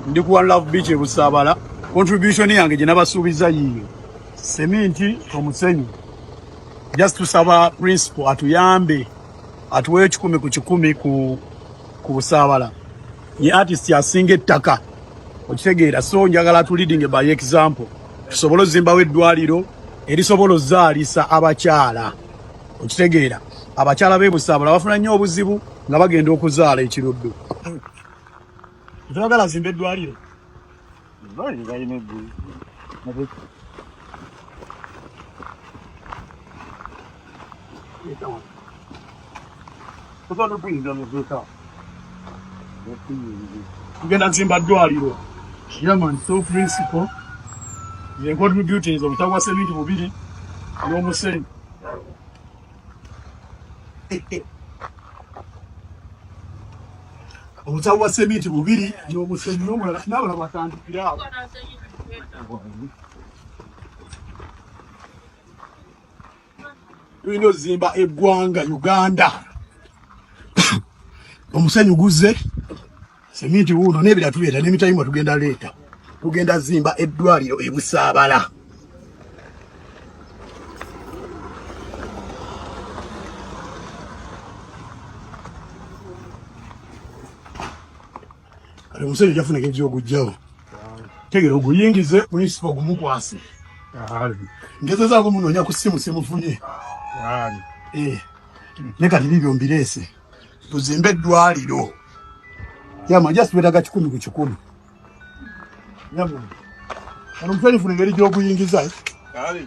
ndi ku One Love Beach e Busabala. Contribution yange gye nabasuubiza yiyo seminti omusenyu, just tusaba principal atuyambe atuwe 10 ku 10 ku Busabala. Ye artist asinga ettaka okitegeera, so njagala tu leading by example tusobola ozimbawo eddwaliro erisobola ozaalisa abakyala okitegeera. Abakyala b'e Busabala bafuna nnyo obuzibu nga bagenda okuzaala ekiruddu. Twagala zimba eddwaliro tugenda zimba ddwaliro. Yaman so principal ye contributing obutabu bwa seminti 2 n'omusenyu. Obutabu bwa seminti 2 n'omusenyu n'omulala n'abalala batandikira awo. Tulina ozimba eggwanga Uganda. Omusenyu guze, seminti wuno n'ebira tuleeta n'emitayimwa tugenda leeta. Tugenda zimba eddwaliro e Busabala. Kale omusenyu jafuna ekyokuggyawo. Tegera oguyingize principal gumukwase. Ngezezaako munoonya ku ssimu simufunye. Ne kati bibyo mbireese. Tuzimbe eddwaliro. Yama just wetaga 10 ku 10. Yama. Kale omusenyu funa engeri gy'okuyingiza. Kale.